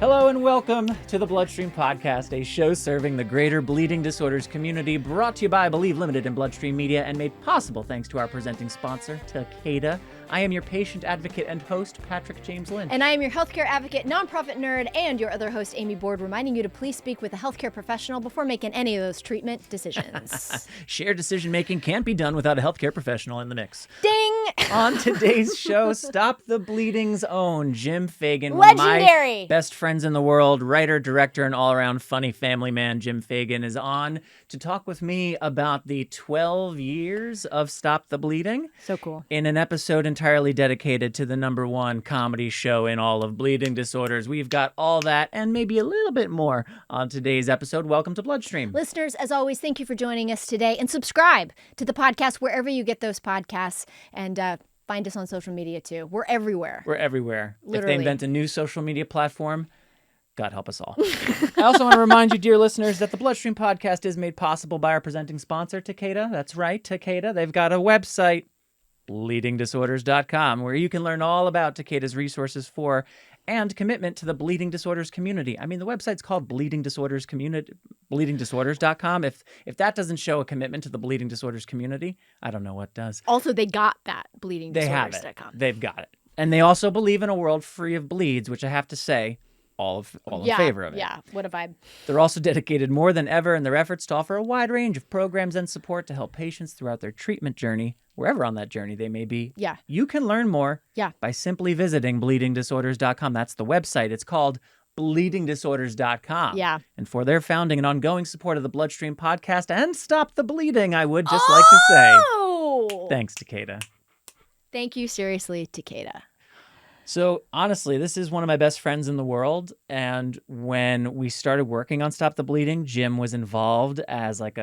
Hello and welcome to the BloodStream podcast, a show serving the greater bleeding disorders community, brought to you by Believe Limited and BloodStream Media, and made possible thanks to our presenting sponsor, Takeda. I am your patient advocate and host, Patrick James Lynch. And I am your healthcare advocate, nonprofit nerd, and your other host, Amy Board, reminding you to please speak with a healthcare professional before making any of those treatment decisions. Shared decision-making can't be done without a healthcare professional in the mix. Ding! On today's show, Stop the Bleeding's own Jim Fagan. Legendary! One of my best friends in the world, writer, director, and all-around funny family man, Jim Fagan, is on to talk with me about the 12 years of Stop the Bleeding. So cool. In an episode entirely dedicated to the #1 comedy show in all of bleeding disorders. We've got all that and maybe a little bit more on today's episode. Welcome to BloodStream. Listeners, as always, thank you for joining us today, and subscribe to the podcast wherever you get those podcasts, and find us on social media too. We're everywhere. We're everywhere. Literally. If they invent a new social media platform, God help us all. I also want to remind you, dear listeners, that the BloodStream podcast is made possible by our presenting sponsor, Takeda. That's right, Takeda. They've got a website, bleedingdisorders.com, where you can learn all about Takeda's resources for and commitment to the bleeding disorders community. I mean, the website's called Bleeding Disorders Community, bleedingdisorders.com. If that doesn't show a commitment to the bleeding disorders community, I don't know what does. Also, they got that, bleedingdisorders.com. They have it. They've got it. And they also believe in a world free of bleeds, which I have to say, all in favor of it. Yeah, what a vibe. They're also dedicated more than ever in their efforts to offer a wide range of programs and support to help patients throughout their treatment journey, wherever on that journey they may be. Yeah. You can learn more by simply visiting bleedingdisorders.com. That's the website. It's called bleedingdisorders.com. Yeah. And for their founding and ongoing support of the BloodStream podcast and Stop the Bleeding, I would just like to say thanks, Takeda. Thank you, seriously, Takeda. So honestly, this is one of my best friends in the world. And when we started working on Stop the Bleeding, Jim was involved as like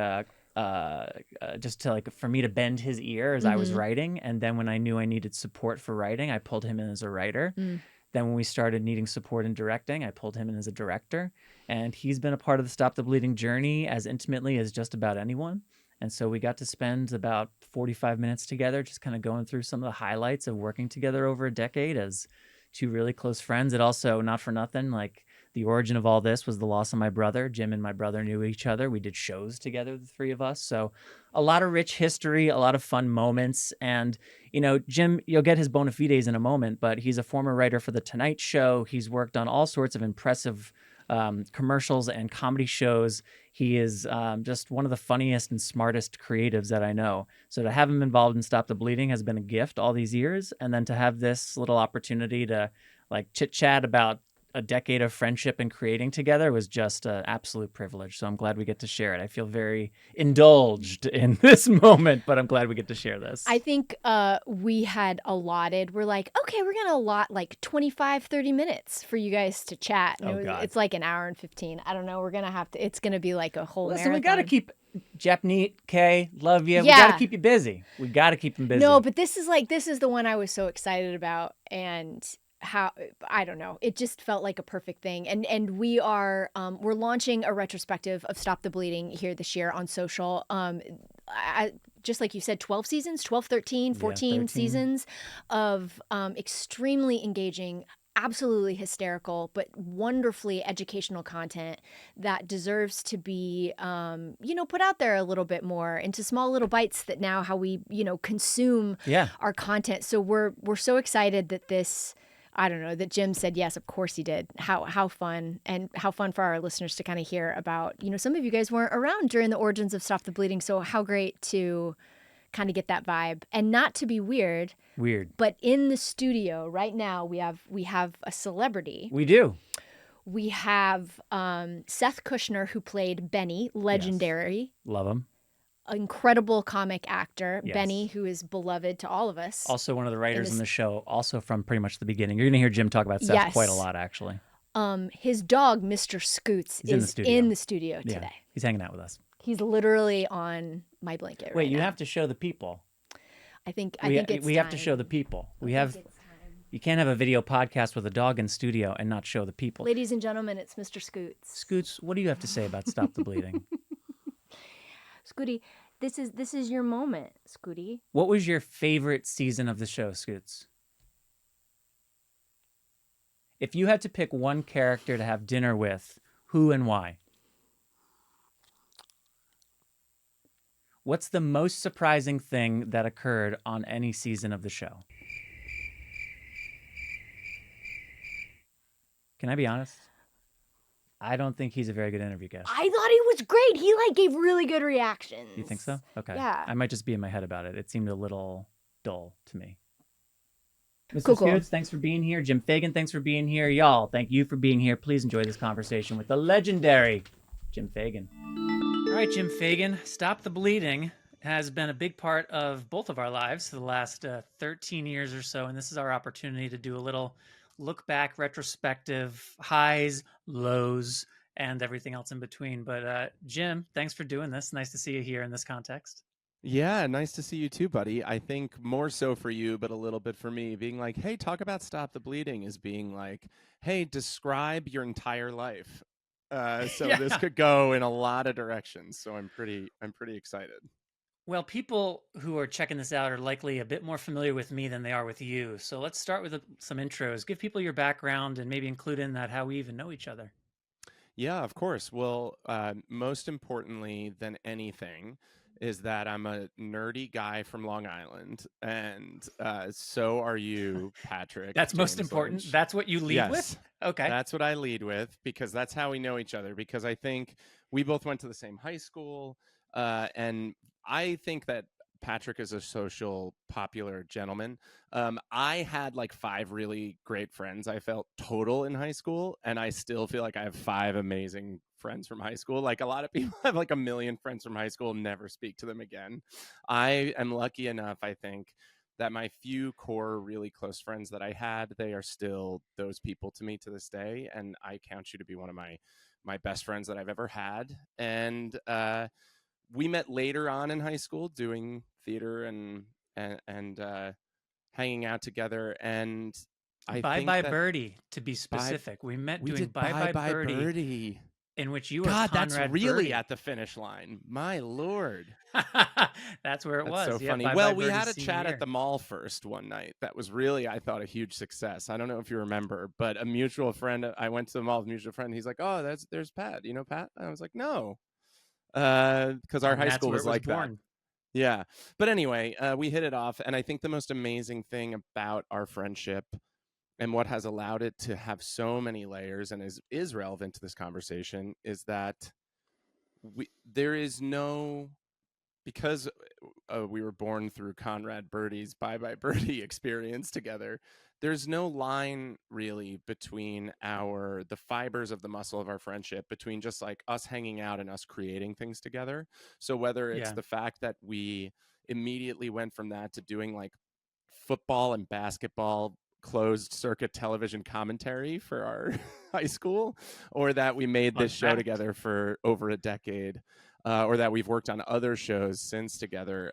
just to for me to bend his ear as I was writing. And then when I knew I needed support for writing, I pulled him in as a writer. Then when we started needing support in directing, I pulled him in as a director. And he's been a part of the Stop the Bleeding journey as intimately as just about anyone. And so we got to spend about 45 minutes together, just kind of going through some of the highlights of working together over a decade as two really close friends. It also, not for nothing, the origin of all this was the loss of my brother. Jim and my brother knew each other. We did shows together, the three of us. So a lot of rich history, a lot of fun moments. And, Jim, you'll get his bona fides in a moment, but he's a former writer for The Tonight Show. He's worked on all sorts of impressive commercials and comedy shows. He is just one of the funniest and smartest creatives that I know. So to have him involved in Stop the Bleeding has been a gift all these years. And then to have this little opportunity to chit chat about a decade of friendship and creating together was just an absolute privilege. So I'm glad we get to share it. I feel very indulged in this moment, but I'm glad we get to share this. I think we had allotted, we're like, okay, we're going to allot 25, 30 minutes for you guys to chat. God. It's like an hour and 15. I don't know. We're going to have to, it's going to be like a whole Listen, marathon. we got to keep Japneet, Kay, love you. Yeah. We got to keep you busy. We got to keep them busy. No, but this is the one I was so excited about, and how, I don't know, it just felt like a perfect thing. And we are we're launching a retrospective of Stop the Bleeding here this year on social. Just like you said, 12 seasons, 12, 13, 14 seasons of extremely engaging, absolutely hysterical, but wonderfully educational content that deserves to be, put out there a little bit more into small little bites that now how we, consume our content. So we're so excited that this, I don't know, that Jim said yes, of course he did. How fun, and how fun for our listeners to kind of hear about, some of you guys weren't around during the origins of Stop the Bleeding. So how great to kind of get that vibe, and not to be weird, but in the studio right now, we have a celebrity. We do. We have Seth Kushner, who played Benny, legendary. Yes. Love him. Incredible comic actor, Yes. Benny, who is beloved to all of us. Also one of the writers in the show, also from pretty much the beginning. You're going to hear Jim talk about Seth quite a lot, actually. His dog, Mr. Scoots, is in the studio today. Yeah, he's hanging out with us. He's literally on my blanket right now. You have to show the people. I think it's we have to show the people. You can't have a video podcast with a dog in studio and not show the people. Ladies and gentlemen, it's Mr. Scoots. Scoots, what do you have to say about Stop the Bleeding? Scooty, this is your moment, Scooty. What was your favorite season of the show, Scoots? If you had to pick one character to have dinner with, who and why? What's the most surprising thing that occurred on any season of the show? Can I be honest? I don't think he's a very good interview guest. I thought he was great. He like gave really good reactions. You think so? Okay. Yeah. I might just be in my head about it. It seemed a little dull to me. Mr. Cool. Spirits, thanks for being here. Jim Fagan, thanks for being here. Y'all, thank you for being here. Please enjoy this conversation with the legendary Jim Fagan. All right, Jim Fagan, Stop the Bleeding has been a big part of both of our lives for the last 13 years or so, and this is our opportunity to do a little look back, retrospective, highs, lows, and everything else in between. But Jim, thanks for doing this. Nice to see you here in this context. Yeah, nice to see you too, buddy. I think more so for you, but a little bit for me. Being like, hey, talk about Stop the Bleeding is being like, hey, describe your entire life. So Yeah. this could go in a lot of directions. So I'm pretty excited. Well, people who are checking this out are likely a bit more familiar with me than they are with you. So let's start with some intros. Give people your background and maybe include in that how we even know each other. Yeah, of course. Well, most importantly than anything is that I'm a nerdy guy from Long Island, and so are you, Patrick. That's most James important. Lynch. That's what you lead Yes. with? Okay. That's what I lead with because that's how we know each other. Because I think we both went to the same high school, and I think that Patrick is a social, popular gentleman. I had like 5 really great friends. I felt total in high school, and I still feel like I have 5 amazing friends from high school. Like a lot of people have like a million friends from high school, never speak to them again. I am lucky enough, I think, that my few core really close friends that I had, they are still those people to me to this day, and I count you to be one of my best friends that I've ever had. And we met later on in high school doing theater and hanging out together. And I Bye think Bye that Birdie, to be specific. We met we doing did Bye Bye Birdie. in which you were God, Conrad that's really Birdie. at the finish line. My Lord. That's where it That's was. so Yeah, funny. Bye Well, Bye we Birdie's had a senior chat year. at the mall first one night. That was really, I thought, a huge success. I don't know if you remember, but a mutual friend, I went to the mall with a mutual friend. He's like, oh, there's Pat. You know Pat? I was like, no. Because our And high that's school where was it was like that. born. Yeah. But anyway, we hit it off. And I think the most amazing thing about our friendship and what has allowed it to have so many layers and is relevant to this conversation is that there is no, because we were born through Conrad Birdie's Bye Bye Birdie experience together, there's no line really between the fibers of the muscle of our friendship between just like us hanging out and us creating things together. So whether it's Yeah. the fact that we immediately went from that to doing like football and basketball closed circuit television commentary for our high school, or that we made Fun this show fact. together for over a decade, or that we've worked on other shows since together.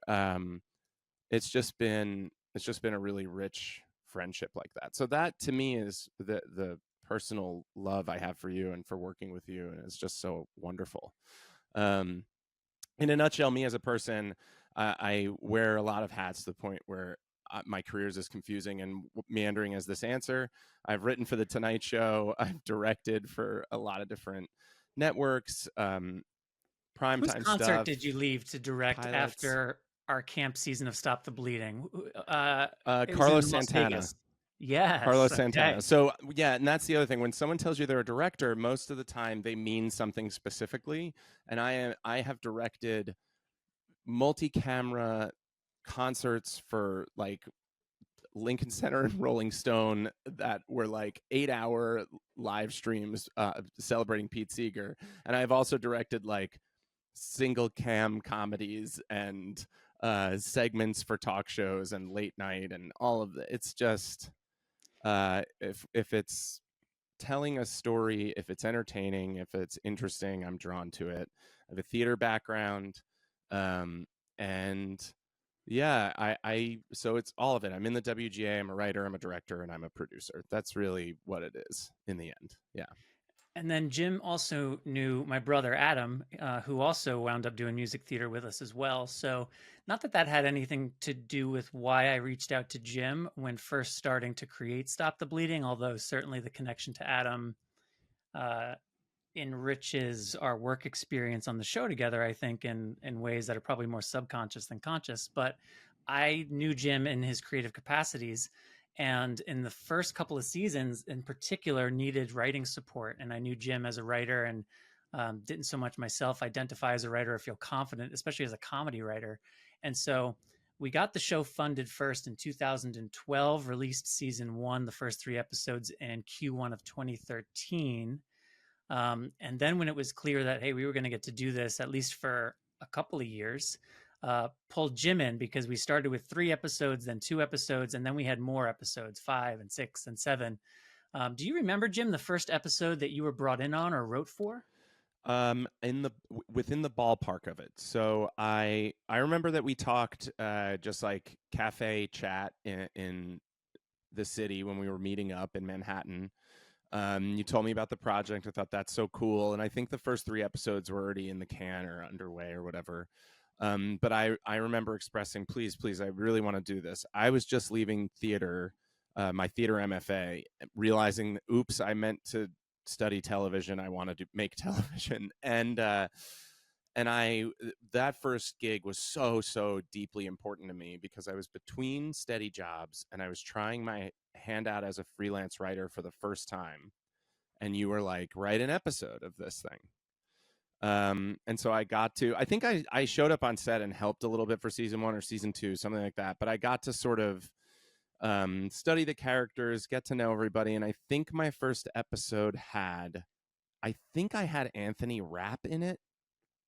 It's just been a really rich friendship like that. So that to me is the personal love I have for you and for working with you, and it's just so wonderful. In a nutshell, me as a person, I wear a lot of hats to the point where my career is as confusing and meandering as this answer. I've written for The Tonight Show. I've directed for a lot of different networks, Whose primetime concert stuff. did you leave to direct pilots. after our camp season of Stop the Bleeding? It was Carlos in Las Santana. Vegas. Yes. Carlos Okay. Santana. So yeah, and that's the other thing. When someone tells you they're a director, most of the time they mean something specifically. And I have directed multi-camera concerts for like Lincoln Center and Rolling Stone that were like 8-hour live streams celebrating Pete Seeger. And I've also directed like single cam comedies and segments for talk shows and late night and all of that. It's just if it's telling a story, if it's entertaining, if it's interesting, I'm drawn to it. I have a theater background, and yeah, I so it's all of it. I'm in the WGA. I'm a writer. I'm a director, and I'm a producer. That's really what it is in the end. Yeah. And then Jim also knew my brother Adam, who also wound up doing music theater with us as well. So, not that that had anything to do with why I reached out to Jim when first starting to create Stop the Bleeding, although certainly the connection to Adam uh, enriches our work experience on the show together, I think, in ways that are probably more subconscious than conscious. But I knew Jim in his creative capacities. And in the first couple of seasons, in particular, needed writing support. And I knew Jim as a writer and didn't so much myself identify as a writer or feel confident, especially as a comedy writer. And so we got the show funded first in 2012, released season one, the first 3 episodes in Q1 of 2013. And then when it was clear that, hey, we were going to get to do this at least for a couple of years, pulled Jim in because we started with 3 episodes, then 2 episodes, and then we had more episodes, 5 and 6 and 7. Do you remember, Jim, the first episode that you were brought in on or wrote for? Within the ballpark of it. So I remember that we talked just like cafe chat in the city when we were meeting up in Manhattan. You told me about the project. I thought that's so cool, and I think the first 3 episodes were already in the can or underway or whatever. But I remember expressing, please, I really want to do this. I was just leaving theater, my theater MFA, realizing, oops, I meant to study television. I wanted to make television, and I that first gig was so deeply important to me because I was between steady jobs and I was trying my hand out as a freelance writer for the first time. And you were like, write an episode of this thing. And so I got to, I think I showed up on set and helped a little bit for season 1 or season 2, something like that. But I got to sort of study the characters, get to know everybody. And I think my first episode I think I had Anthony Rapp in it,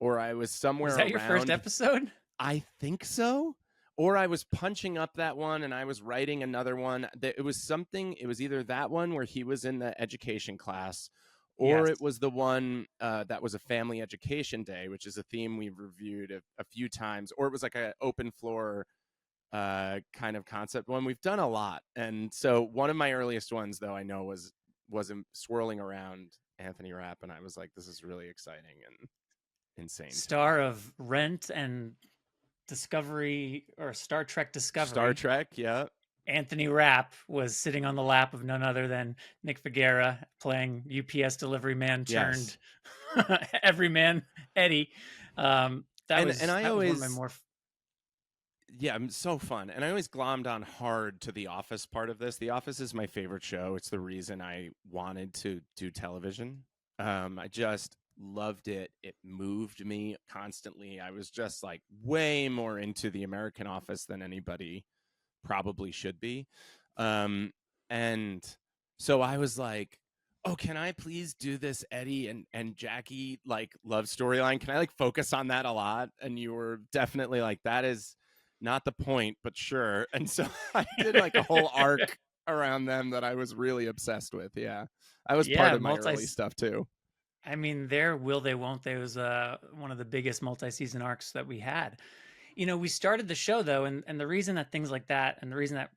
or I was Was somewhere that your first around. episode? I think so. Or I was punching up that one and I was writing another one. It was something, it was either that one where he was in the education class, or Yes. it was the one that was a family education day, which is a theme we've reviewed a few times, or it was like an open floor kind of concept one. We've done a lot. And so one of my earliest ones, though, I know was swirling around Anthony Rapp, and I was like, this is really exciting and insane to me. Star of Rent and Discovery, or Star Trek Star Discovery, Trek, yeah. Anthony Rapp was sitting on the lap of none other than Nick Figuera playing UPS delivery man turned Yes. everyman Eddie. That And was I that was one of my always, more. yeah, so fun. And I always glommed on hard to the Office part of this. The Office is my favorite show. It's the reason I wanted to do television. I just loved it. It moved me constantly. I was just like way more into the American Office than anybody probably should be. And so I was like, oh, can I please do this Eddie and Jackie like love storyline? Can I like focus on that a lot? And you were definitely like, that is not the point, but sure. And so I did like a whole arc around them that I was really obsessed with. Yeah. I was part Yeah, of my early stuff too. I mean, their Will They Won't They was one of the biggest multi-season arcs that we had. We started the show though, and the reason that things like that, and the reason that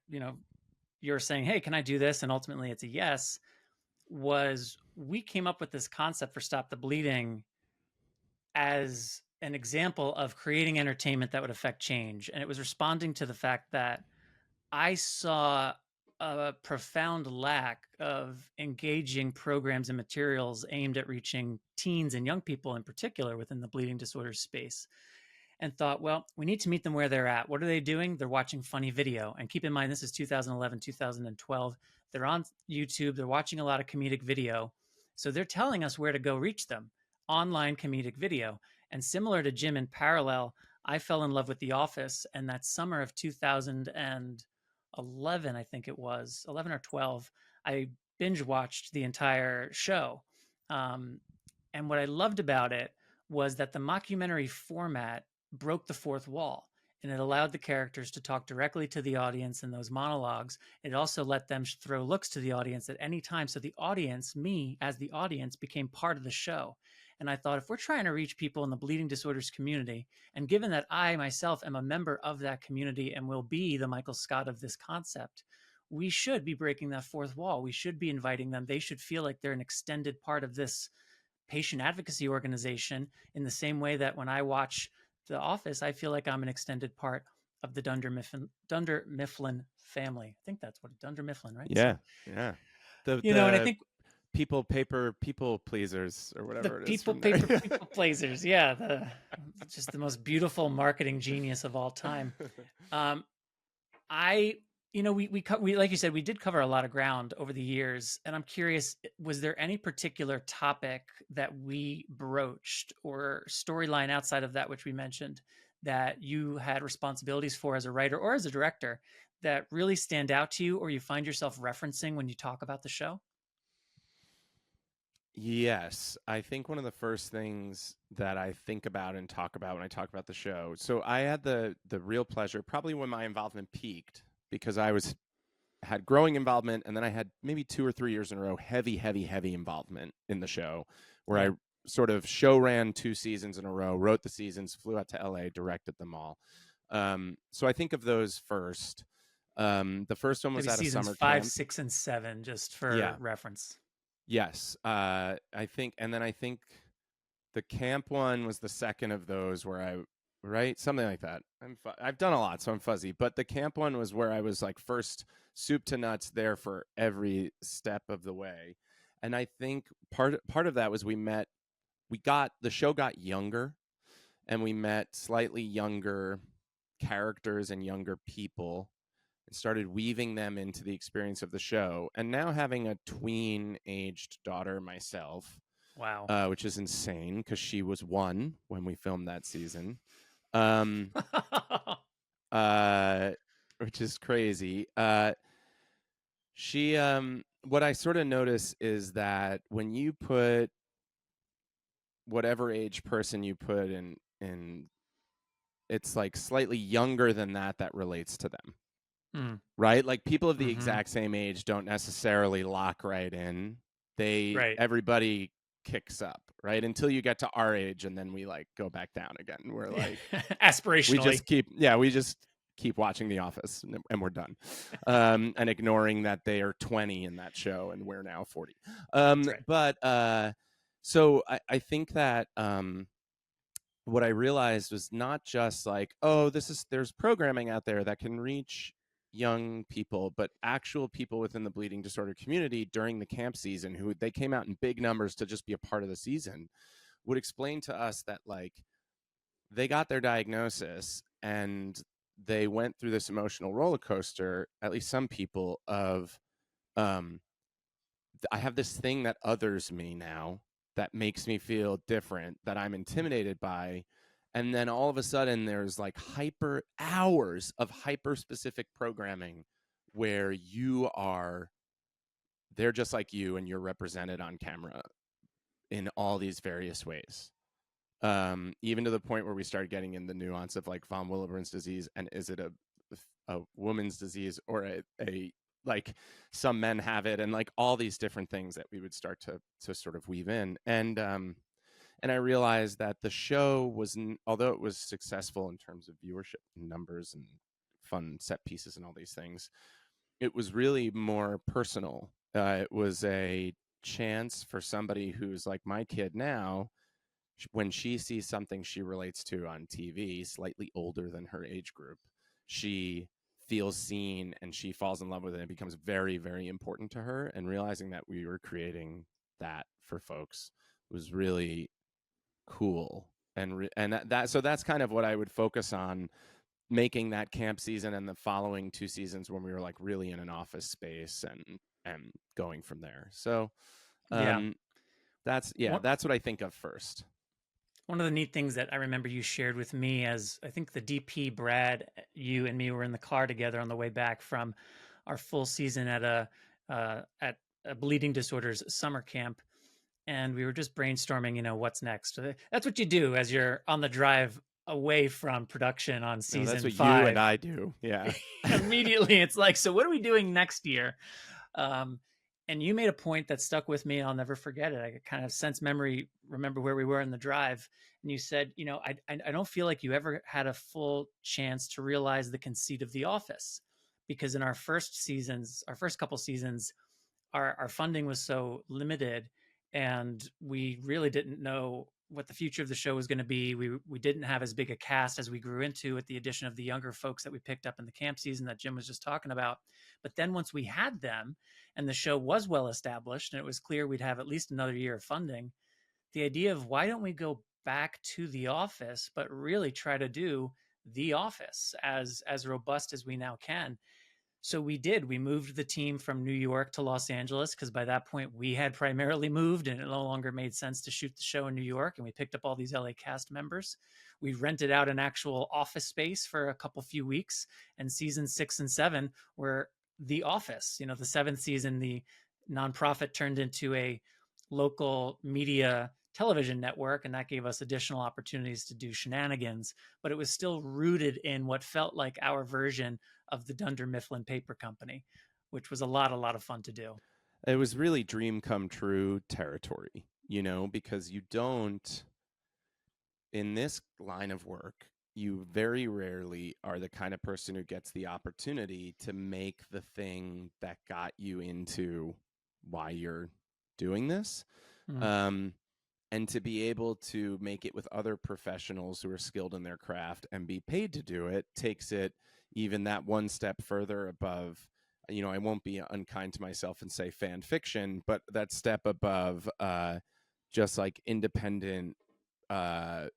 you're saying, hey, can I do this, and ultimately it's a yes, was we came up with this concept for Stop the Bleeding as an example of creating entertainment that would affect change. And it was responding to the fact that I saw a profound lack of engaging programs and materials aimed at reaching teens and young people in particular within the bleeding disorders space, and thought, well, we need to meet them where they're at. What are they doing? They're watching funny video. And keep in mind, this is 2011, 2012. They're on YouTube. They're watching a lot of comedic video. So they're telling us where to go reach them: online comedic video. And similar to Jim, in parallel, I fell in love with The Office. And that summer of 2011, I think it was 11 or 12, I binge watched the entire show. And what I loved about it was that the mockumentary format broke the fourth wall, and it allowed the characters to talk directly to the audience in those monologues. It also let them throw looks to the audience at any time. So the audience, me as the audience, became part of the show. And I thought, if we're trying to reach people in the bleeding disorders community, and given that I myself am a member of that community and will be the Michael Scott of this concept, we should be breaking that fourth wall. We should be inviting them. They should feel like they're an extended part of this patient advocacy organization, in the same way that when I watch The Office, I feel like I'm an extended part of the Dunder Mifflin family. I think that's what Dunder Mifflin, right? Yeah, So, yeah. The and I think people pleasers or the whatever it is people from there. people pleasers, yeah, just the most beautiful marketing genius of all time. I we like you said, we did cover a lot of ground over the years, and I'm curious, was there any particular topic that we broached or storyline outside of that which we mentioned that you had responsibilities for as a writer or as a director that really stand out to you, or you find yourself referencing when you talk about the show? Yes, I think one of the first things that I think about and talk about when I talk about the show. So I had the real pleasure, probably when my involvement peaked, because had growing involvement, and then I had maybe 2 or 3 years in a row heavy involvement in the show, where Yeah. I sort of show ran 2 seasons in a row, wrote the seasons, flew out to LA, directed them all. So I think of those first. The first one was Maybe at a seasons summer 5, camp. 6, and 7, just Yeah. for reference. Yes. I think the camp one was the second of those where right? Something like that. I've done a lot, so I'm fuzzy. But the camp one was where I was like first soup to nuts there for every step of the way. And I think part of that was the show got younger, and we met slightly younger characters and younger people and started weaving them into the experience of the show. And now, having a tween aged daughter myself, Wow. which is insane because she was 1 when we filmed that season, um, uh, which is crazy. What I sort of notice is that when you put whatever age person you put in, it's like slightly younger than that relates to them. Right? Like, people of the exact same age don't necessarily lock right in. Right. Everybody kicks up, right? Until you get to our age, and then we like go back down again. We're like, aspirationally. we just keep watching The Office, and we're done. And ignoring that they are 20 in that show and we're now 40. Right. But so I think that what I realized was not just like, oh, there's programming out there that can reach young people, but actual people within the bleeding disorder community during the camp season, who they came out in big numbers to just be a part of the season, would explain to us that, like, they got their diagnosis and they went through this emotional roller coaster, at least some people, of I have this thing that others me now that makes me feel different, that I'm intimidated by. And then all of a sudden there's like hyper hours of hyper specific programming where they're just like you, and you're represented on camera in all these various ways. Even to the point where we started getting in the nuance of like von Willebrand's disease, and is it a woman's disease, or a like some men have it, and like all these different things that we would start to sort of weave in. And I realized that the show although it was successful in terms of viewership numbers and fun set pieces and all these things, it was really more personal. It was a chance for somebody who's like my kid now, when she sees something she relates to on TV, slightly older than her age group, she feels seen and she falls in love with it. It becomes very, very important to her. And realizing that we were creating that for folks was really cool. So that's kind of what I would focus on, making that camp season and the following 2 seasons when we were like really in an office space, and going from there. So that's what I think of first. One of the neat things that I remember you shared with me, as I think the DP, Brad, you and me were in the car together on the way back from our full season at a bleeding disorders summer camp, and we were just brainstorming, what's next. That's what you do as you're on the drive away from production on season 5. That's what you and I do. Yeah. Immediately, it's like, so what are we doing next year? And you made a point that stuck with me, and I'll never forget it. I kind of sense memory, remember where we were in the drive. And you said, I don't feel like you ever had a full chance to realize the conceit of The Office, because in our first couple seasons, our funding was so limited, and we really didn't know what the future of the show was going to be. We didn't have as big a cast as we grew into with the addition of the younger folks that we picked up in the camp season that Jim was just talking about. But then once we had them and the show was well established and it was clear we'd have at least another year of funding, the idea of why don't we go back to The Office, but really try to do The Office as robust as we now can. So we did. We moved the team from New York to Los Angeles because by that point we had primarily moved and it no longer made sense to shoot the show in New York. And we picked up all these LA cast members. We rented out an actual office space for a few weeks. And season 6 and 7 were The Office. You know, the 7th season, the nonprofit turned into a local media television network, and that gave us additional opportunities to do shenanigans, but it was still rooted in what felt like our version of the Dunder Mifflin Paper Company, which was a lot of fun to do. It was really dream come true territory, because you don't, in this line of work, you very rarely are the kind of person who gets the opportunity to make the thing that got you into why you're doing this. Mm. And to be able to make it with other professionals who are skilled in their craft and be paid to do it takes it even that one step further above, I won't be unkind to myself and say fan fiction, but that step above just like independent, for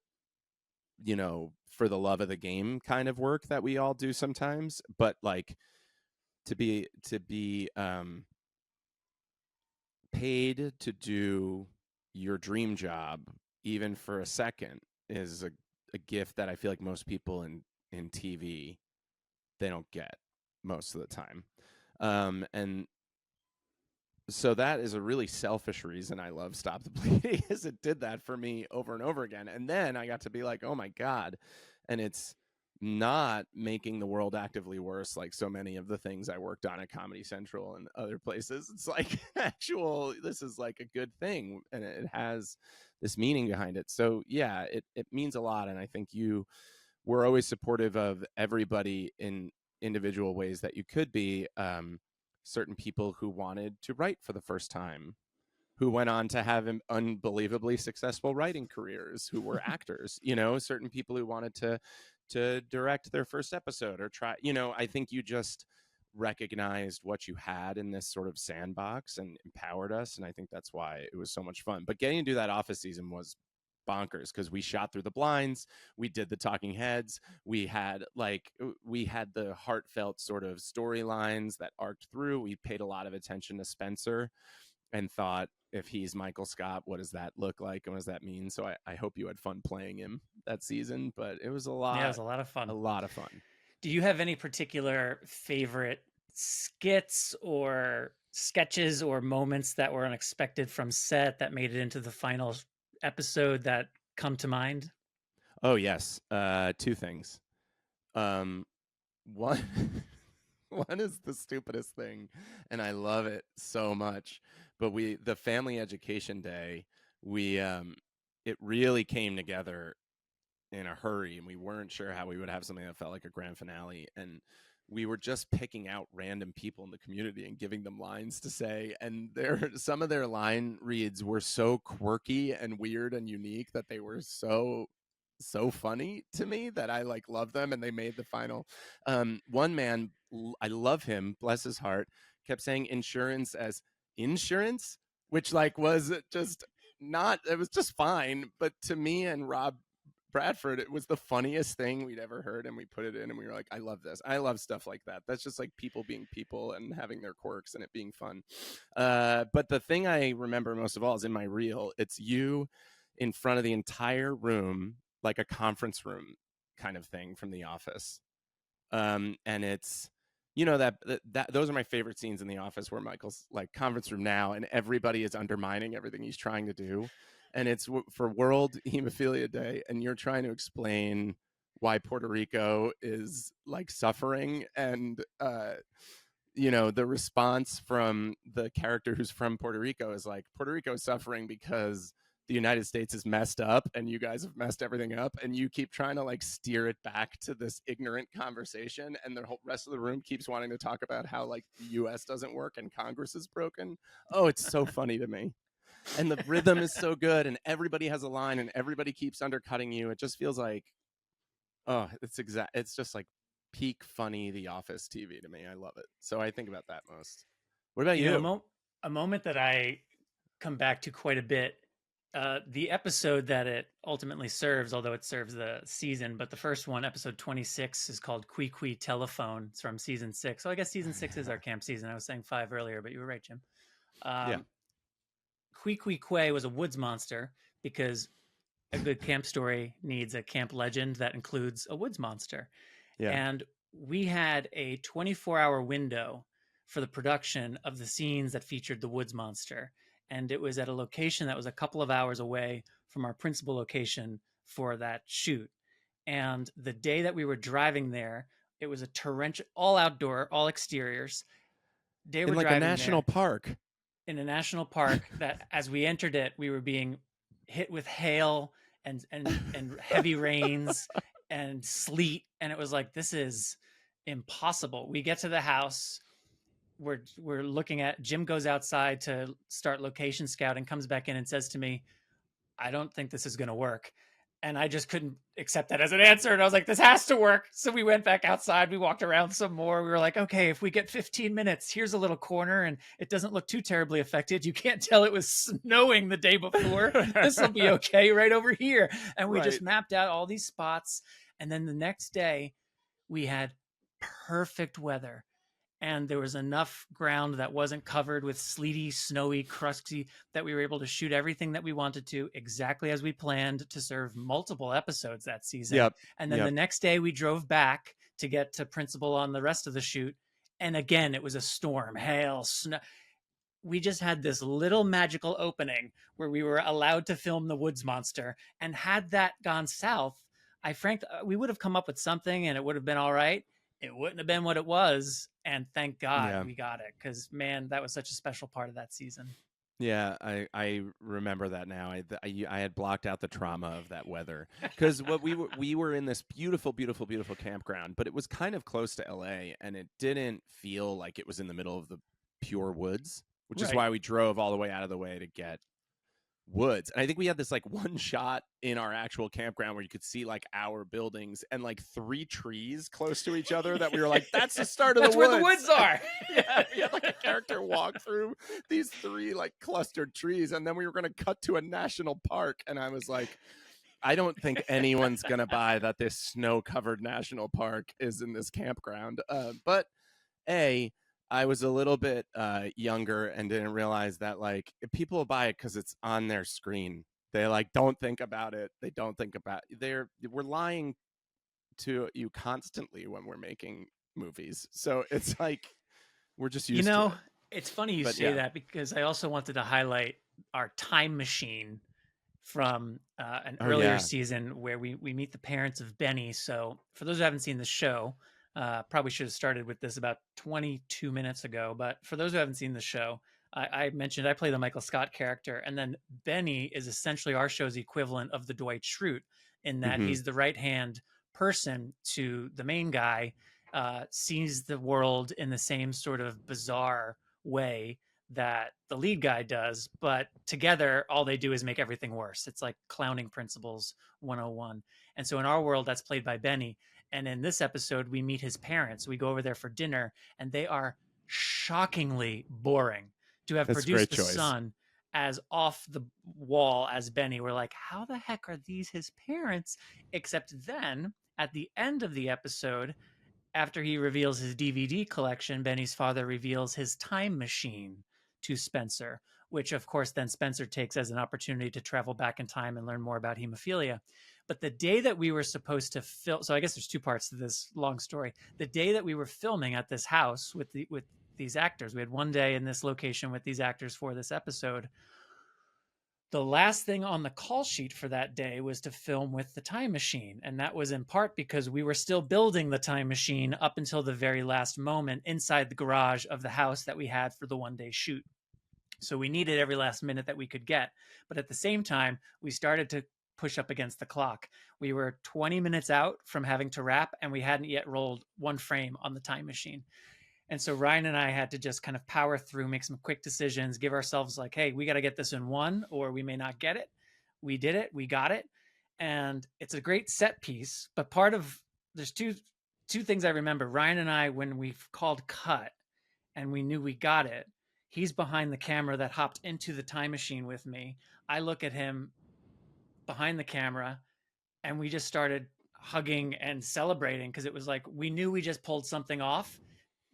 the love of the game kind of work that we all do sometimes. But like to be paid to do your dream job, even for a second, is a gift that I feel like most people in TV, they don't get most of the time. And so that is a really selfish reason I love Stop the Bleeding, is it did that for me over and over again. And then I got to be like, oh my God. And it's not making the world actively worse like so many of the things I worked on at Comedy Central and other places. It's like this is like a good thing, and it has this meaning behind it. So yeah, it means a lot. And I think you were always supportive of everybody in individual ways that you could be. Certain people who wanted to write for the first time, who went on to have unbelievably successful writing careers, who were actors, certain people who wanted to direct their first episode or try, I think you just recognized what you had in this sort of sandbox and empowered us. And I think that's why it was so much fun. But getting to do that Office season was bonkers because we shot through the blinds, we did the talking heads, we had the heartfelt sort of storylines that arced through. We paid a lot of attention to Spencer and thought, if he's Michael Scott, what does that look like and what does that mean? So I hope you had fun playing him that season, but it was a lot. Yeah, it was a lot of fun. A lot of fun. Do you have any particular favorite skits or sketches or moments that were unexpected from set that made it into the final episode that come to mind? Oh, yes. Two things. One one is the stupidest thing, and I love it so much. But the family education day, it really came together in a hurry, and we weren't sure how we would have something that felt like a grand finale. And we were just picking out random people in the community and giving them lines to say. And some of their line reads were so quirky and weird and unique that they were so funny to me that I like love them, and they made the final. One man, I love him, bless his heart, kept saying insurance as insurance, which like was just not, it was just fine. But to me and Rob Bradford, it was the funniest thing we'd ever heard, and we put it in and we were like, I love this. I love stuff like that. That's just like people being people and having their quirks and it being fun. But the thing I remember most of all is in my reel. It's you in front of the entire room, like a conference room kind of thing from The Office. And it's, that those are my favorite scenes in The Office, where Michael's like, conference room now, and everybody is undermining everything he's trying to do. And it's for World Hemophilia Day, and you're trying to explain why Puerto Rico is like suffering. And, the response from the character who's from Puerto Rico is like, Puerto Rico is suffering because the United States is messed up and you guys have messed everything up, and you keep trying to like steer it back to this ignorant conversation, and the whole rest of the room keeps wanting to talk about how like the US doesn't work and Congress is broken. Oh, it's so funny to me. And the rhythm is so good, and everybody has a line and everybody keeps undercutting you. It just feels like, oh, it's just like peak funny The Office TV to me. I love it. So I think about that most. What about You know, you? a moment that I come back to quite a bit. The episode that it ultimately serves, although it serves the season, but the first one, episode 26, is called Qui Qui Telephone. It's from season 6. So I guess season 6 is our camp season. I was saying 5 earlier, but you were right, Jim. Yeah. Qui Qui Que was a woods monster because a good camp story needs a camp legend that includes a woods monster. Yeah. And we had a 24-hour window for the production of the scenes that featured the woods monster. And it was at a location that was a couple of hours away from our principal location for that shoot. And the day that we were driving there, it was a torrential, all outdoor, all exteriors. Day we're In like a driving national there park. in a national park that as we entered it, we were being hit with hail and heavy rains and sleet. And it was like, this is impossible. We get to the house. We're looking at, Jim goes outside to start location scouting, comes back in and says to me, I don't think this is going to work. And I just couldn't accept that as an answer. And I was like, this has to work. So we went back outside. We walked around some more. We were like, okay, if we get 15 minutes, here's a little corner and it doesn't look too terribly affected. You can't tell it was snowing the day before. This will be okay right over here. And we just mapped out all these spots. And then the next day we had perfect weather. And there was enough ground that wasn't covered with sleety, snowy, crusty that we were able to shoot everything that we wanted to exactly as we planned to serve multiple episodes that season. Yep. And then the next day we drove back to get to principal on the rest of the shoot. And again, it was a storm, hail, snow. We just had this little magical opening where we were allowed to film the woods monster. And had that gone south, we would have come up with something and it would have been all right. It wouldn't have been what it was. And thank God we got it, because, man, that was such a special part of that season. Yeah, I remember that now. I had blocked out the trauma of that weather, because what we were in this beautiful, beautiful, beautiful campground, but it was kind of close to LA, and it didn't feel like it was in the middle of the pure woods, which is why we drove all the way out of the way to get woods. And I think we had this like one shot in our actual campground where you could see like our buildings and like 3 trees close to each other that we were like, that's the start of the woods. That's where the woods are. Yeah, we had like a character walk through these 3 like clustered trees, and then we were going to cut to a national park, and I was like, I don't think anyone's going to buy that this snow-covered national park is in this campground. But I was a little bit younger and didn't realize that like people buy it because it's on their screen. They like don't think about it. They don't think about we're lying to you constantly when we're making movies. So it's like we're just used to it. It's funny you say that, because I also wanted to highlight our time machine from an earlier season where we meet the parents of Benny. So for those who haven't seen the show, probably should have started with this about 22 minutes ago. But for those who haven't seen the show, I mentioned I play the Michael Scott character. And then Benny is essentially our show's equivalent of the Dwight Schrute, in that he's the right-hand person to the main guy, sees the world in the same sort of bizarre way that the lead guy does, but together all they do is make everything worse. It's like clowning principles 101. And so in our world, that's played by Benny. And in this episode, we meet his parents. We go over there for dinner, and they are shockingly boring. To have produced the son as off the wall as Benny, we're like, how the heck are these his parents? Except then, at the end of the episode, after he reveals his DVD collection, Benny's father reveals his time machine to Spencer, which, of course, then Spencer takes as an opportunity to travel back in time and learn more about hemophilia. But the day that we were supposed to film, so I guess there's 2 parts to this long story. The day that we were filming at this house with these actors, we had one day in this location with these actors for this episode. The last thing on the call sheet for that day was to film with the time machine. And that was in part because we were still building the time machine up until the very last moment inside the garage of the house that we had for the one-day shoot. So we needed every last minute that we could get. But at the same time, we started to push up against the clock. We were 20 minutes out from having to wrap, and we hadn't yet rolled one frame on the time machine. And so Ryan and I had to just kind of power through, make some quick decisions, give ourselves like, hey, we got to get this in one or we may not get it. We did it. We got it. And it's a great set piece. But there's two things I remember. Ryan and I, when we called cut and we knew we got it, he's behind the camera that hopped into the time machine with me. I look at him behind the camera and we just started hugging and celebrating because it was like we knew we just pulled something off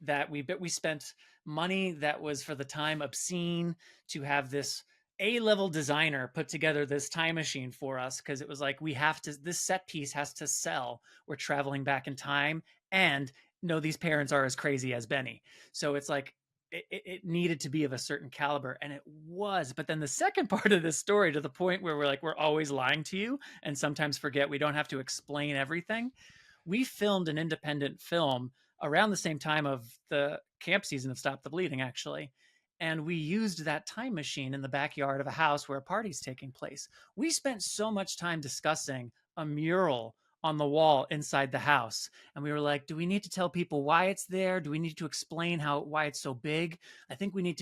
that we spent money that was for the time obscene to have this A-level designer put together this time machine for us because it was like we have to this set piece has to sell. We're traveling back in time and no, these parents are as crazy as Benny. So it's like it needed to be of a certain caliber and it was. But then the second part of this story, to the point where we're always lying to you and sometimes forget we don't have to explain everything. We filmed an independent film around the same time of the camp season of Stop the Bleeding, actually. And we used that time machine in the backyard of a house where a party's taking place. We spent so much time discussing a mural on the wall inside the house. And we were like, do we need to tell people why it's there? Do we need to explain why it's so big? I think we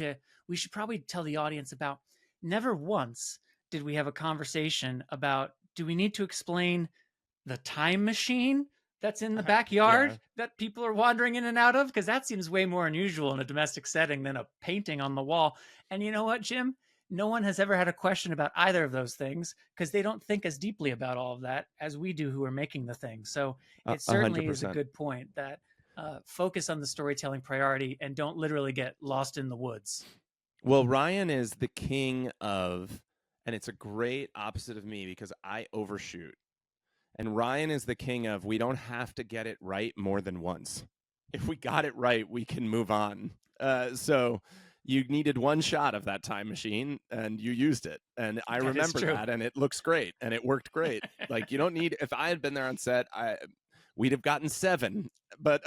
should probably tell the audience about. Never once did we have a conversation about, do we need to explain the time machine that's in the backyard Yeah. that people are wandering in and out of? Because that seems way more unusual in a domestic setting than a painting on the wall. And you know what, Jim? No one has ever had a question about either of those things because they don't think as deeply about all of that as we do who are making the thing. So it A certainly hundred is a percent. good point that focus on the storytelling priority and don't literally get lost in the woods. Well, Ryan is the king of, and it's a great opposite of me because I overshoot. And Ryan is the king of, we don't have to get it right more than once. If we got it right, we can move on. So you needed one shot of that time machine and you used it. And I That is remember true. that and it looks great and it worked great. Like you don't need, if I had been there on set, we'd have gotten 7, but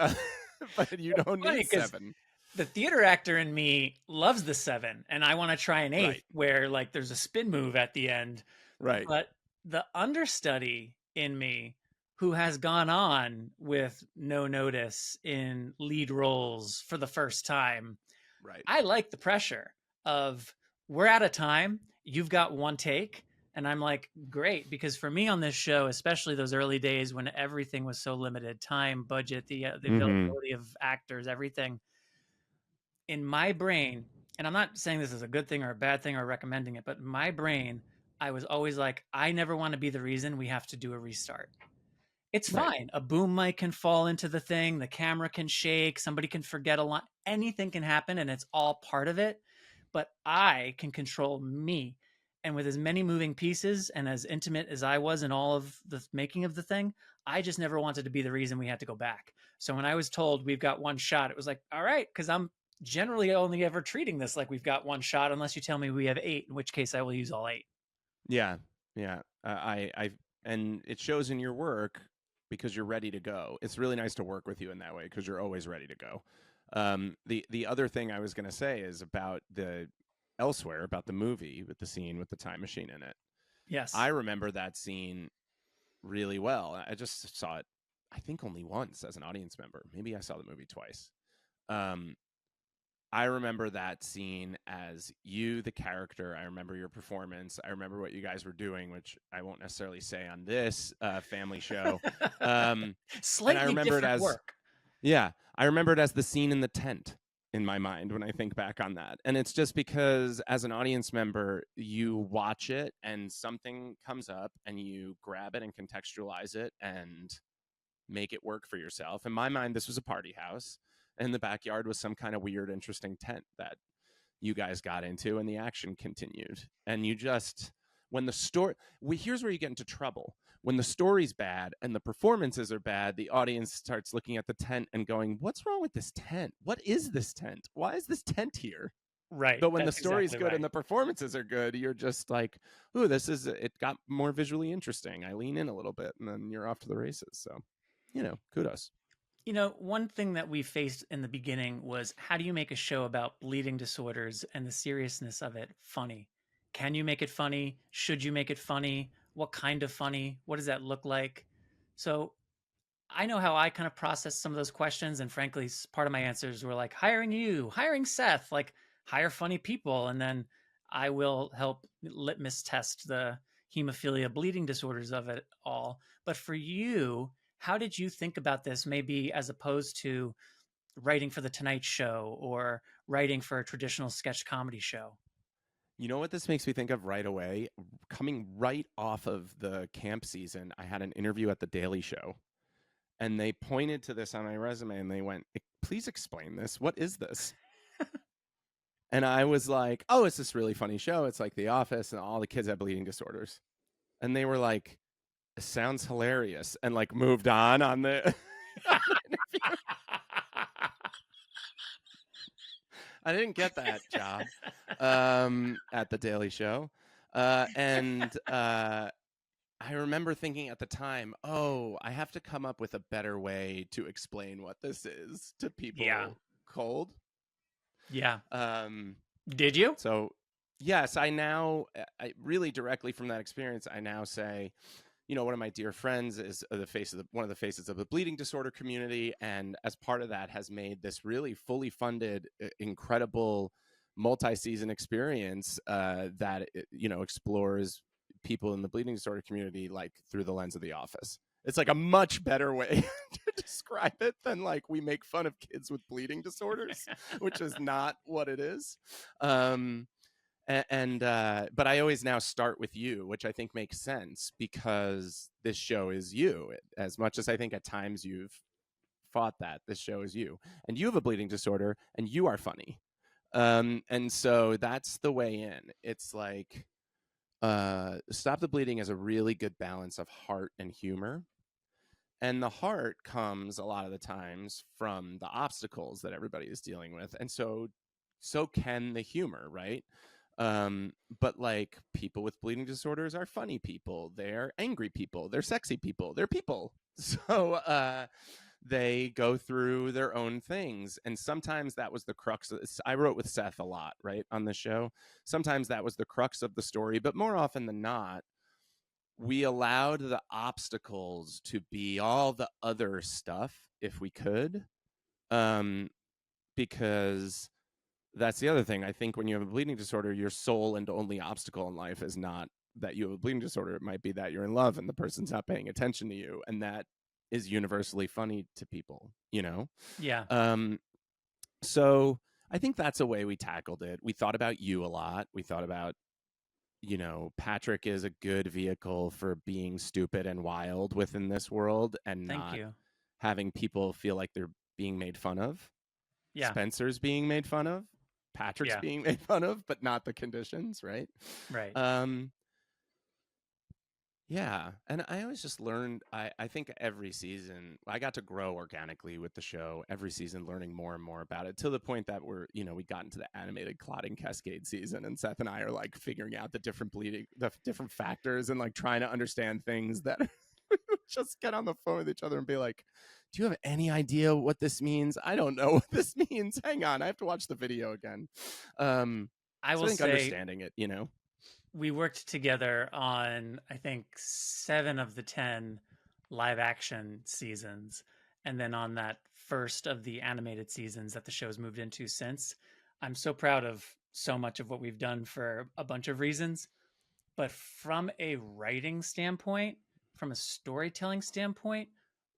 but you don't Funny need because 7. the theater actor in me loves the 7 and I want to try an 8th Right. where like there's a spin move at the end. Right. But the understudy in me who has gone on with no notice in lead roles for the first time, Right. I like the pressure of we're out of time. You've got one take. And I'm like, great. Because for me on this show, especially those early days when everything was so limited, time, budget, the availability of actors, everything in my brain, and I'm not saying this is a good thing or a bad thing or recommending it, but in my brain, I was always like, I never want to be the reason we have to do a restart. It's Right. fine. A boom mic can fall into the thing, the camera can shake, somebody can forget a line, anything can happen, and it's all part of it. But I can control me. And with as many moving pieces and as intimate as I was in all of the making of the thing, I just never wanted to be the reason we had to go back. So when I was told we've got one shot, it was like, all right, because I'm generally only ever treating this like we've got one shot, unless you tell me we have 8, in which case I will use all 8. Yeah. Yeah. And it shows in your work because you're ready to go. It's really nice to work with you in that way because you're always ready to go. The other thing I was going to say is about about the movie with the scene with the time machine in it. Yes. I remember that scene really well. I just saw it, I think, only once as an audience member. Maybe I saw the movie twice. I remember that scene as you, the character. I remember your performance. I remember what you guys were doing, which I won't necessarily say on this family show. Slightly and I remember it different as, work. yeah, I remember it as the scene in the tent in my mind when I think back on that. And it's just because as an audience member, you watch it and something comes up and you grab it and contextualize it and make it work for yourself. In my mind, this was a party house, and the backyard was some kind of weird, interesting tent that you guys got into, and the action continued. And you just, when the story, here's where you get into trouble. When the story's bad and the performances are bad, the audience starts looking at the tent and going, what's wrong with this tent? What is this tent? Why is this tent here? Right. But when the That's story's exactly good right. and the performances are good, you're just like, ooh, it got more visually interesting. I lean in a little bit and then you're off to the races. So, kudos. One thing that we faced in the beginning was how do you make a show about bleeding disorders and the seriousness of it funny? Can you make it funny? Should you make it funny? What kind of funny? What does that look like? So I know how I kind of process some of those questions. And frankly, part of my answers were like hiring you, hiring Seth, like hire funny people. And then I will help litmus test the hemophilia bleeding disorders of it all. But for you, how did you think about this? Maybe as opposed to writing for the Tonight Show or writing for a traditional sketch comedy show? You know what this makes me think of right away? Coming right off of the camp season, I had an interview at The Daily Show, and they pointed to this on my resume and they went, "Please explain this. What is this?" And I was like, "Oh, it's this really funny show. It's like The Office, and all the kids have bleeding disorders." And they were like, "It sounds hilarious," and like moved on the, on the interview. I didn't get that job at The Daily Show. And I remember thinking at the time, oh, I have to come up with a better way to explain what this is to Yeah. people cold. Yeah. Um, Did you? so, yes, I really directly from that experience, I now say, one of my dear friends is one of the faces of the bleeding disorder community, and as part of that has made this really fully funded, incredible multi-season experience that explores people in the bleeding disorder community like through the lens of The Office. It's like a much better way to describe it than like we make fun of kids with bleeding disorders, which is not what it is. But I always now start with you, which I think makes sense because this show is you. As much as I think at times you've fought that, this show is you, and you have a bleeding disorder, and you are funny. And so that's the way in. It's like Stop the Bleeding is a really good balance of heart and humor. And the heart comes a lot of the times from the obstacles that everybody is dealing with. And so can the humor, right? But like people with bleeding disorders are funny people. They're angry people. They're sexy people. They're people. So they go through their own things. And sometimes that was the crux of this. I wrote with Seth a lot, right, on the show. Sometimes that was the crux of the story, but more often than not, we allowed the obstacles to be all the other stuff if we could. Because that's the other thing. I think when you have a bleeding disorder, your sole and only obstacle in life is not that you have a bleeding disorder. It might be that you're in love and the person's not paying attention to you. And that is universally funny to people, Yeah. So I think that's a way we tackled it. We thought about you a lot. We thought about, Patrick is a good vehicle for being stupid and wild within this world and Thank not you. having people feel like they're being made fun of. Yeah. Spencer's being made fun of. Patrick's being made fun of, but not the conditions, right? Right. Yeah. And I always just learned, I think every season, I got to grow organically with the show every season, learning more and more about it to the point that we got into the animated clotting cascade season. And Seth and I are like figuring out the different factors and like trying to understand things that just get on the phone with each other and be like, do you have any idea what this means? I don't know what this means. Hang on. I have to watch the video again. I will think say understanding it, we worked together on, I think, 7 of the 10 live action seasons. And then on that first of the animated seasons that the show's moved into since. I'm so proud of so much of what we've done for a bunch of reasons. But from a writing standpoint, from a storytelling standpoint,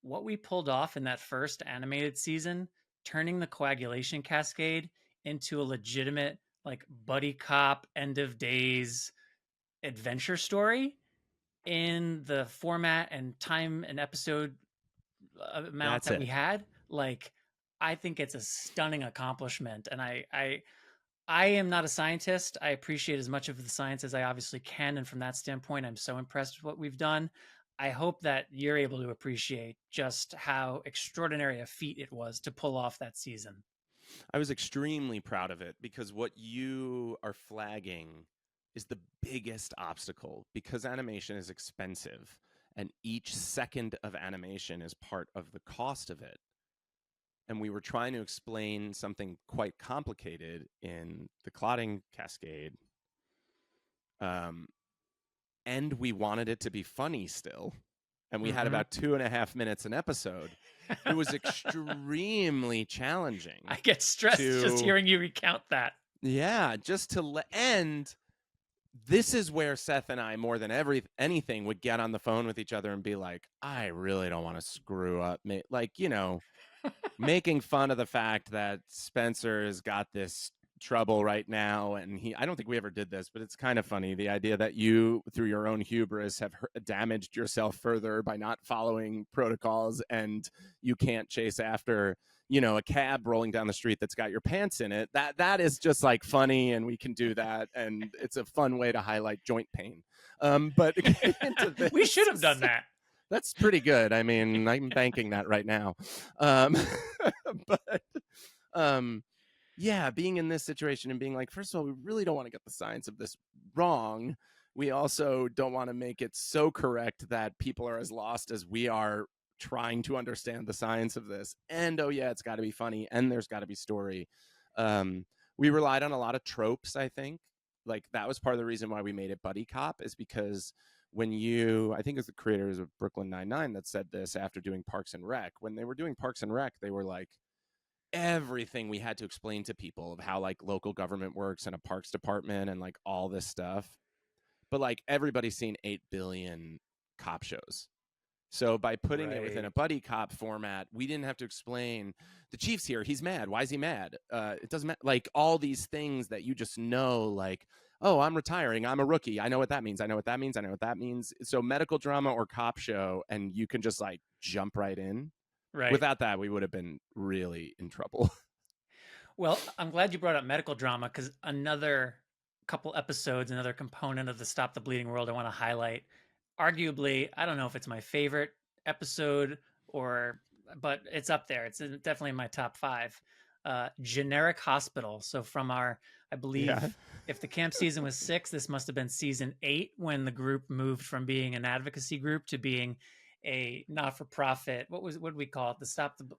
what we pulled off in that first animated season, turning the coagulation cascade into a legitimate, like, buddy cop, end of days adventure story in the format and time and episode amount That's that we it. had, like, I think it's a stunning accomplishment. And I am not a scientist. I appreciate as much of the science as I obviously can. And from that standpoint, I'm so impressed with what we've done. I hope that you're able to appreciate just how extraordinary a feat it was to pull off that season. I was extremely proud of it because what you are flagging is the biggest obstacle because animation is expensive and each second of animation is part of the cost of it. and we were trying to explain something quite complicated in the clotting cascade. And we wanted it to be funny still. And we had about 2.5 minutes an episode. It was extremely challenging. I get stressed just hearing you recount that. Yeah, just to end. This is where Seth and I, more than anything, would get on the phone with each other and be like, I really don't want to screw up. Like, making fun of the fact that Spencer has got this trouble right now. And I don't think we ever did this, but it's kind of funny. The idea that you, through your own hubris, have damaged yourself further by not following protocols, and you can't chase after a cab rolling down the street that's got your pants in it. That is just like funny, and we can do that, and it's a fun way to highlight joint pain. But into this, we should have done that. That's pretty good. I mean, I'm banking that right now. Yeah, being in this situation and being like, first of all, we really don't want to get the science of this wrong. We also don't want to make it so correct that people are as lost as we are trying to understand the science of this. And oh yeah, it's got to be funny, and there's got to be story. We relied on a lot of tropes. I think like that was part of the reason why we made it buddy cop, is because I think it was the creators of Brooklyn Nine-Nine that said this after doing Parks and Rec. When they were doing Parks and Rec, they were like, everything we had to explain to people of how like local government works and a parks department and like all this stuff. But like everybody's seen 8 billion cop shows. So by putting it within a buddy cop format, we didn't have to explain the chief's here. He's mad. Why is he mad? It doesn't matter. Like all these things that you just know, like, oh, I'm retiring. I'm a rookie. I know what that means. I know what that means. I know what that means. So medical drama or cop show, and you can just like jump right in. Right. Without that, we would have been really in trouble. Well, I'm glad you brought up medical drama, because another couple episodes, another component of the Stop the Bleeding world I want to highlight. Arguably, I don't know if it's my favorite episode but it's up there. It's definitely in my top 5. Generic Hospital. So from I believe if the camp season was 6, this must have been season 8 when the group moved from being an advocacy group to being a not-for-profit. What did we call it?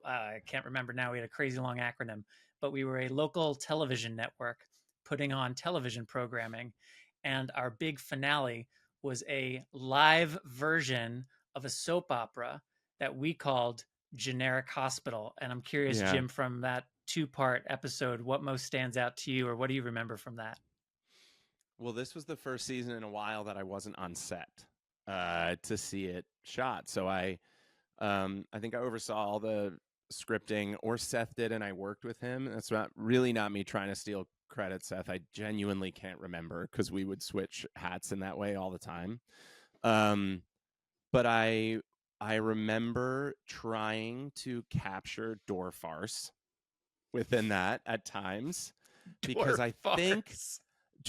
I can't remember now. We had a crazy long acronym, but we were a local television network putting on television programming. And our big finale was a live version of a soap opera that we called Generic Hospital. And I'm curious, Jim, from that 2-part episode, what most stands out to you, or what do you remember from that? Well, this was the first season in a while that I wasn't on set to see it shot. So I think I oversaw all the scripting, or Seth did, and I worked with him. That's not me trying to steal credit, Seth. I genuinely can't remember, because we would switch hats in that way all the time. But I remember trying to capture door farce within that at times, because I think,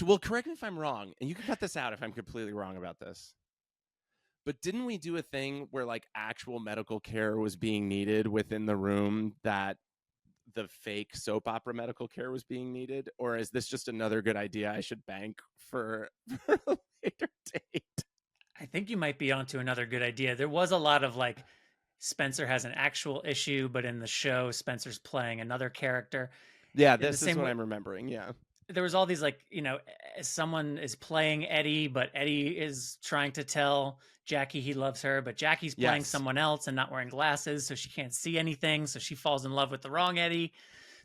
well, correct me if I'm wrong, and you can cut this out if I'm completely wrong about this, but didn't we do a thing where like actual medical care was being needed within the room that the fake soap opera medical care was being needed? Or is this just another good idea I should bank for a later date? I think you might be onto another good idea. There was a lot of like, Spencer has an actual issue, but in the show, Spencer's playing another character. Yeah, this is what I'm remembering. Yeah. There was all these like, someone is playing Eddie, but Eddie is trying to tell Jackie he loves her, but Jackie's playing someone else and not wearing glasses, so she can't see anything. So she falls in love with the wrong Eddie.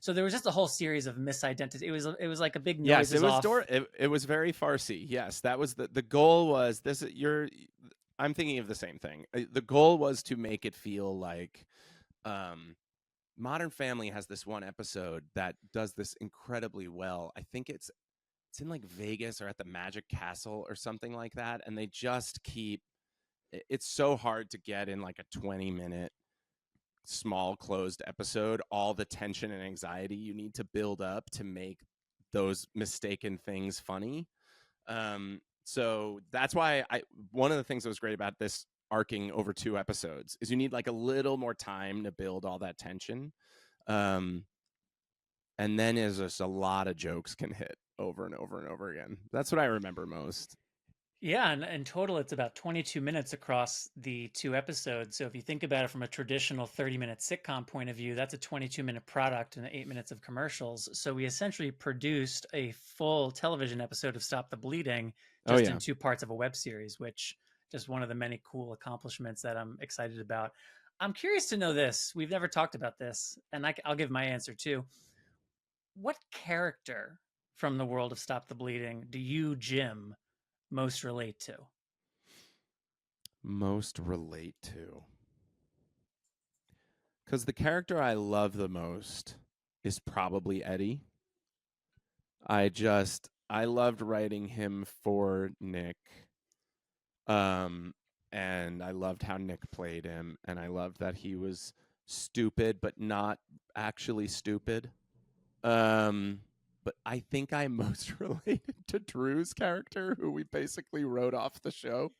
So there was just a whole series of misidentities. It was like a big noise. Yes, it was very farcy. Yes, that was the goal. Was this I'm thinking of the same thing. The goal was to make it feel like Modern Family has this one episode that does this incredibly well. I think it's in like Vegas or at the Magic Castle or something like that, and they just it's so hard to get in like a 20-minute small closed episode all the tension and anxiety you need to build up to make those mistaken things funny. So that's why one of the things that was great about this arcing over 2 episodes is you need like a little more time to build all that tension. And then is just a lot of jokes can hit over and over and over again. That's what I remember most. Yeah, and in total, it's about 22 minutes across the two episodes. So if you think about it from a traditional 30-minute sitcom point of view, that's a 22-minute product and 8 minutes of commercials. So we essentially produced a full television episode of Stop the Bleeding Oh just in yeah. two parts of a web series, which just one of the many cool accomplishments that I'm excited about. I'm curious to know this. We've never talked about this, and I'll give my answer too. What character from the world of Stop the Bleeding do you, Jim, most relate to? Most relate to. Because the character I love the most is probably Eddie. I loved writing him for Nick. Um, and I loved how Nick played him, and I loved that he was stupid, but not actually stupid. Um, but I think I most related to Drew's character, who we basically wrote off the show.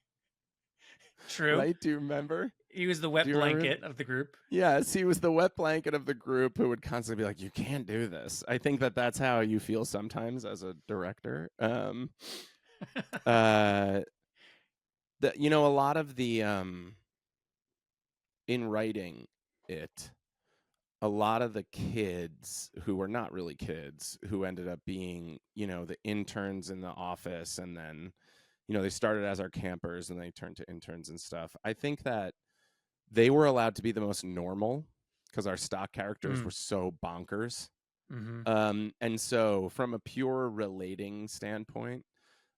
True. Right? Do you remember? He was the Do wet you remember? blanket of the group. Yes, he was the wet blanket of the group who would constantly be like, "You can't do this." I think that that's how you feel sometimes as a director. Uh, a lot of the in writing it, a lot of the kids who were not really kids who ended up being, the interns in the office, and then, they started as our campers and they turned to interns and stuff. I think that they were allowed to be the most normal because our stock characters were Mm. so bonkers. Hmm. And so, from a pure relating standpoint,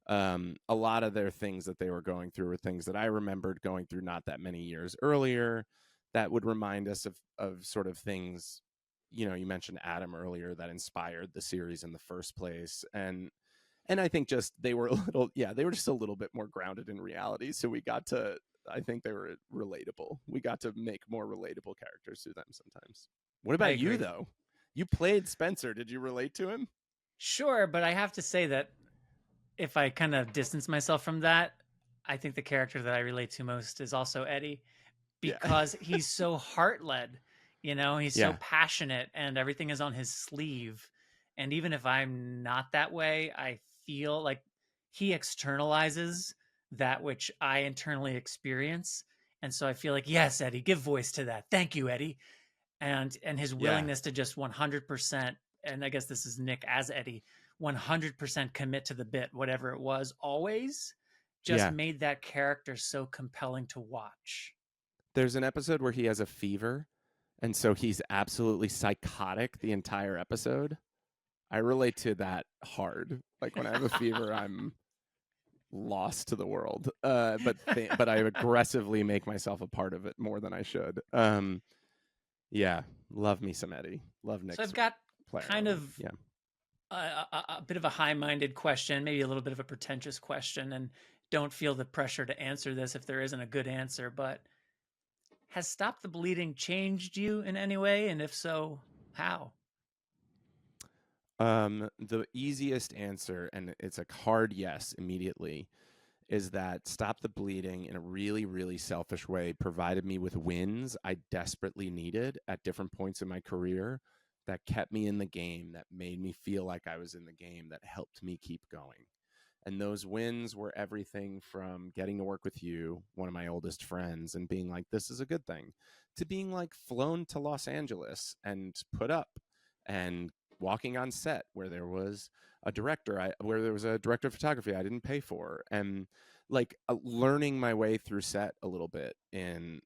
a lot of their things that they were going through were things that I remembered going through not that many years earlier, that would remind us of sort of things. You mentioned Adam earlier, that inspired the series in the first place, and I think just they were a little, yeah, they were just a little bit more grounded in reality. So we got to, I think they were relatable. We got to make more relatable characters through them sometimes. What I about you, agree. though? You played Spencer. Did you relate to him? Sure, but I have to say that if I kind of distance myself from that, I think the character that I relate to most is also Eddie Yeah. because he's so heart led. He's so Yeah. passionate and everything is on his sleeve. And even if I'm not that way, I feel like he externalizes that which I internally experience. And so I feel like, yes, Eddie, give voice to that. Thank you, Eddie. And his Yeah. willingness to just 100%, and I guess this is Nick as Eddie, 100% commit to the bit, whatever it was, always just Yeah. made that character so compelling to watch. There's an episode where he has a fever, and so he's absolutely psychotic the entire episode. I relate to that hard. Like when I have a fever, I'm lost to the world. But I aggressively make myself a part of it more than I should. Yeah, love me some Eddie. Love So Nick's I've got player kind on of him. Yeah. a bit of a high-minded question, maybe a little bit of a pretentious question, and don't feel the pressure to answer this if there isn't a good answer, but has Stop the Bleeding changed you in any way? And if so, how? The easiest answer, and it's a hard yes immediately, is that Stop the Bleeding in a really, really selfish way provided me with wins I desperately needed at different points in my career, that kept me in the game, that made me feel like I was in the game, that helped me keep going. And those wins were everything from getting to work with you, one of my oldest friends, and being like, this is a good thing, to being like flown to Los Angeles and put up and walking on set where there was where there was a director of photography I didn't pay for, and like learning my way through set a little bit. And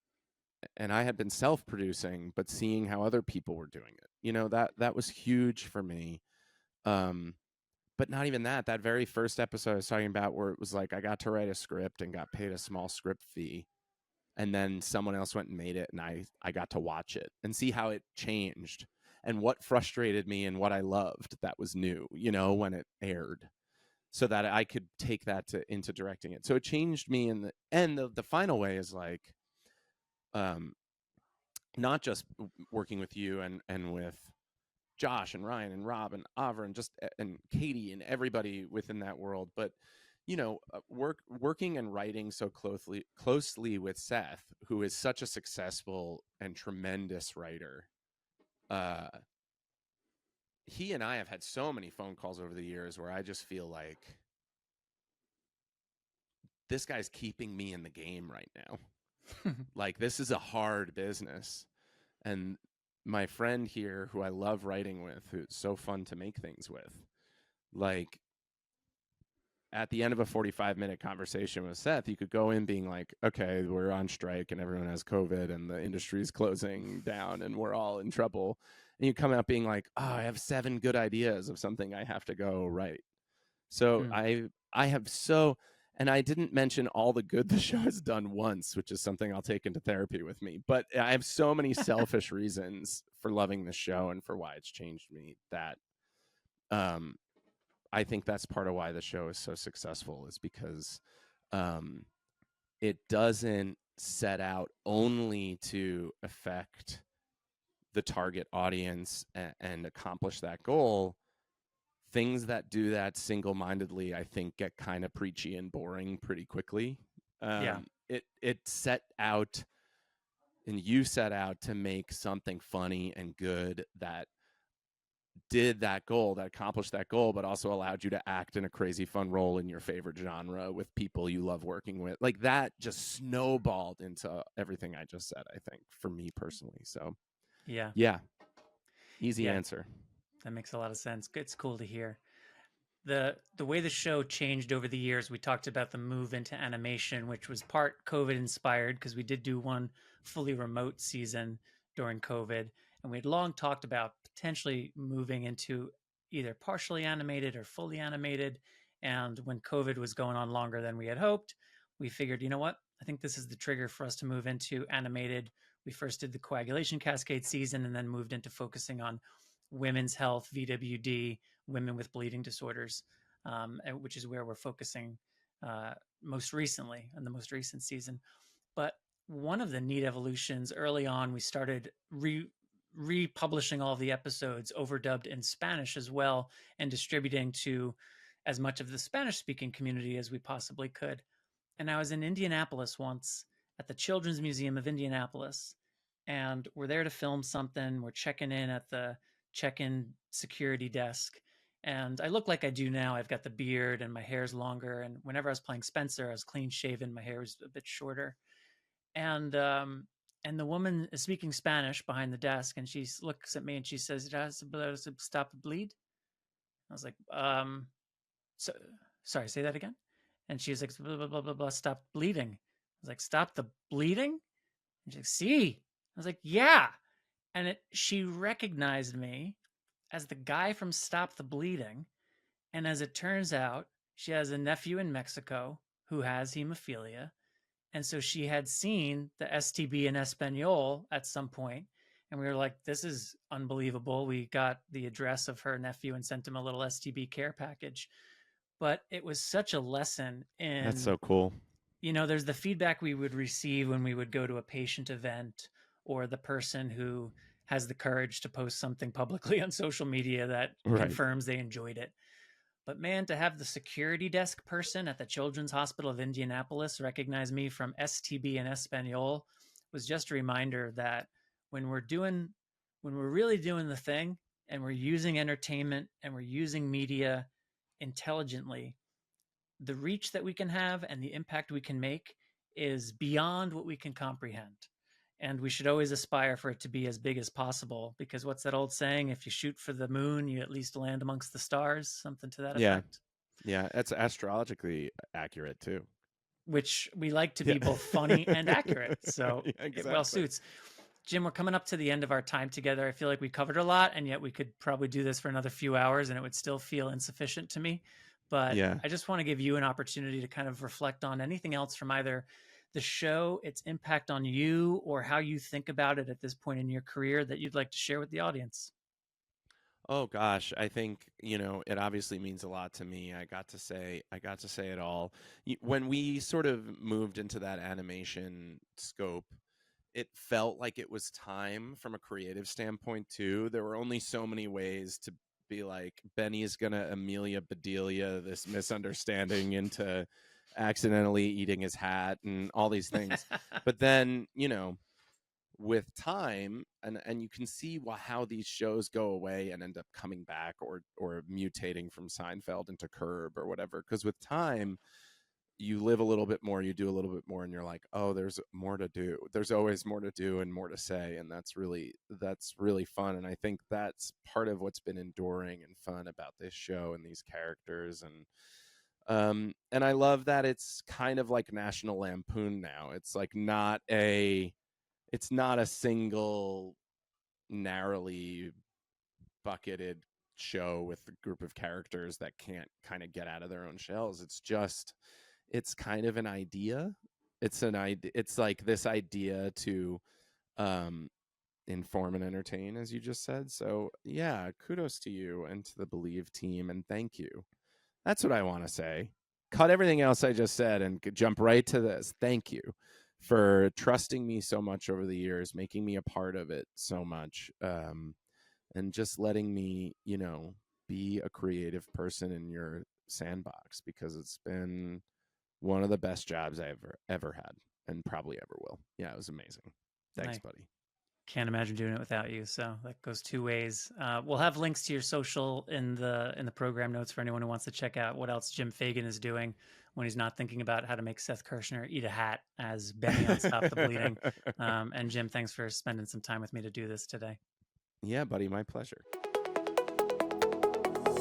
I had been self-producing, but seeing how other people were doing it, that was huge for me. Um, but not even that. That very first episode I was talking about, where it was like I got to write a script and got paid a small script fee, and then someone else went and made it, and I got to watch it and see how it changed and what frustrated me and what I loved that was new, when it aired, so that I could take that into directing it. So it changed me in the end. The final way is like, um, not just working with you and with Josh and Ryan and Rob and Avra and and Katie and everybody within that world, but working and writing so closely with Seth, who is such a successful and tremendous writer. He and I have had so many phone calls over the years where I just feel like this guy's keeping me in the game right now. Like, this is a hard business. And my friend here, who I love writing with, who's so fun to make things with, like, at the end of a 45-minute conversation with Seth, you could go in being like, okay, we're on strike and everyone has COVID and the industry's closing down and we're all in trouble. And you come out being like, oh, I have 7 good ideas of something I have to go write. So I have so, and I didn't mention all the good the show has done once, which is something I'll take into therapy with me. But I have so many selfish reasons for loving the show and for why it's changed me that I think that's part of why the show is so successful, is because it doesn't set out only to affect the target audience and accomplish that goal. Things that do that single-mindedly, I think, get kind of preachy and boring pretty quickly. It set out, and you set out to make something funny and good that did that goal, that accomplished that goal, but also allowed you to act in a crazy fun role in your favorite genre with people you love working with. Like, that just snowballed into everything I just said, I think, for me personally. So Yeah. Easy answer. That makes a lot of sense. It's cool to hear. The way the show changed over the years, we talked about the move into animation, which was part COVID inspired, because we did do one fully remote season during COVID. And we had long talked about potentially moving into either partially animated or fully animated. And when COVID was going on longer than we had hoped, we figured, you know what? I think this is the trigger for us to move into animated. We first did the coagulation cascade season and then moved into focusing on women's health, VWD, women with bleeding disorders, which is where we're focusing most recently in the most recent season. But one of the neat evolutions early on, we started republishing all of the episodes overdubbed in Spanish as well, and distributing to as much of the Spanish speaking community as we possibly could. And I was in Indianapolis once at the Children's Museum of Indianapolis, and we're there to film something. We're checking in at the check-in security desk, and I look like I do now. I've got the beard and my hair's longer, and whenever I was playing Spencer, I was clean shaven, my hair was a bit shorter. And the woman is speaking Spanish behind the desk, and she looks at me and she says, stop the bleed. I was like, so, sorry, say that again. And she was like, blah, blah, blah, blah, blah, stop bleeding. I was like, stop the bleeding? And she's like, see. I was like, yeah. And she recognized me as the guy from Stop the Bleeding. And as it turns out, she has a nephew in Mexico who has hemophilia. And so she had seen the STB in Espanol at some point, and we were like, this is unbelievable. We got the address of her nephew and sent him a little STB care package. But it was such a lesson in... That's so cool. You know, there's the feedback we would receive when we would go to a patient event, or the person who has the courage to post something publicly on social media that confirms they enjoyed it. But man, to have the security desk person at the Children's Hospital of Indianapolis recognize me from STB in Espanol was just a reminder that when we're really doing the thing, and we're using entertainment and we're using media intelligently, the reach that we can have and the impact we can make is beyond what we can comprehend. And we should always aspire for it to be as big as possible, because what's that old saying? If you shoot for the moon, you at least land amongst the stars, something to that effect. Yeah, that's astrologically accurate too. Which we like to be both funny and accurate. So It well suits. Jim, we're coming up to the end of our time together. I feel like we covered a lot, and yet we could probably do this for another few hours and it would still feel insufficient to me. But I just want to give you an opportunity to kind of reflect on anything else from either the show, its impact on you, or how you think about it at this point in your career that you'd like to share with the audience. Oh gosh, I think, it obviously means a lot to me. I got to say it all. When we sort of moved into that animation scope, it felt like it was time from a creative standpoint too. There were only so many ways to be like, Benny's gonna Amelia Bedelia this misunderstanding into accidentally eating his hat and all these things. But then, with time, and you can see how these shows go away and end up coming back or mutating from Seinfeld into Curb or whatever, because with time you live a little bit more, you do a little bit more, and you're like, oh, there's more to do. There's always more to do and more to say, and that's really fun. And I think that's part of what's been enduring and fun about this show and these characters. And I love that it's kind of like National Lampoon now. It's like it's not a single narrowly bucketed show with a group of characters that can't kind of get out of their own shells. It's kind of an idea. It's like this idea to inform and entertain, as you just said. So yeah, kudos to you and to the Believe team, and thank you. That's what I want to say. Cut everything else I just said and jump right to this. Thank you for trusting me so much over the years, making me a part of it so much, and just letting me, be a creative person in your sandbox, because it's been one of the best jobs I ever had, and probably ever will. Yeah, it was amazing. Thanks, buddy. Can't imagine doing it without you. So that goes two ways. We'll have links to your social in the program notes for anyone who wants to check out what else Jim Fagan is doing when he's not thinking about how to make Seth Kirshner eat a hat as Benny on Stop the Bleeding. And Jim, thanks for spending some time with me to do this today. Yeah, buddy, my pleasure.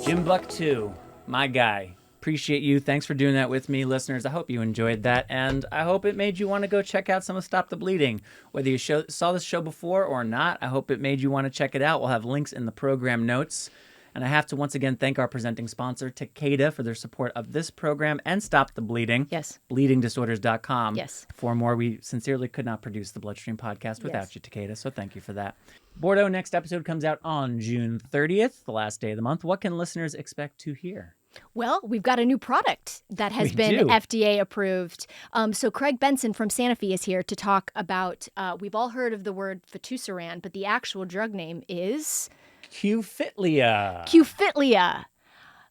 Jim Buck 2, my guy. Appreciate you. Thanks for doing that with me, listeners. I hope you enjoyed that, and I hope it made you want to go check out some of Stop the Bleeding. Whether you saw this show before or not, I hope it made you want to check it out. We'll have links in the program notes. And I have to once again thank our presenting sponsor, Takeda, for their support of this program and Stop the Bleeding. Yes. BleedingDisorders.com. Yes. For more, we sincerely could not produce the BloodStream podcast without you, Takeda, so thank you for that. Bordeaux, next episode comes out on June 30th, the last day of the month. What can listeners expect to hear? Well, we've got a new product that has been FDA approved. So Craig Benson from Sanofi is here to talk about, we've all heard of the word fitusiran, but the actual drug name is... Qfitlia. Qfitlia.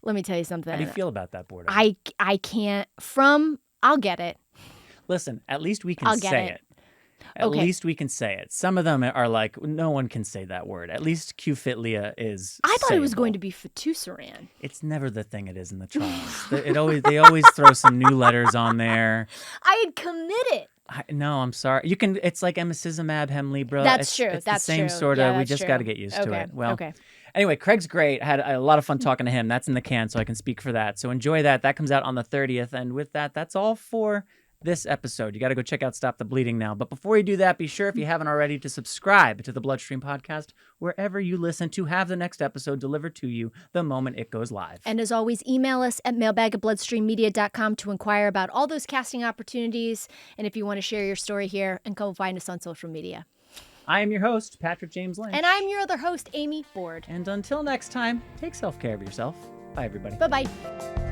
Let me tell you something. How do you feel about that, Bordeaux? I can't, I'll get it. Listen, at least we can say it. At least we can say it. Some of them are like, no one can say that word. At least Qfitlia is I thought sayable. it was going to be fitusiran. It's never the thing it is in the trials. They always throw some new letters on there. I had committed. No, I'm sorry. You can. It's like emicizumab, Hemlibra. That's true. It's That's the same true. sort of. Yeah, we just got to get used to it. Well, anyway, Craig's great. Had a lot of fun talking to him. That's in the can, so I can speak for that. So enjoy that. That comes out on the 30th. And with that, that's all for this episode. You got to go check out Stop the Bleeding now. But before you do that, be sure, if you haven't already, to subscribe to the BloodStream podcast wherever you listen, to have the next episode delivered to you the moment it goes live. And as always, email us at mailbag@bloodstreammedia.com to inquire about all those casting opportunities. And if you want to share your story here, and come find us on social media. I am your host, Patrick James Lynch. And I'm your other host, Amy Ford. And until next time, take self-care of yourself. Bye, everybody. Bye-bye.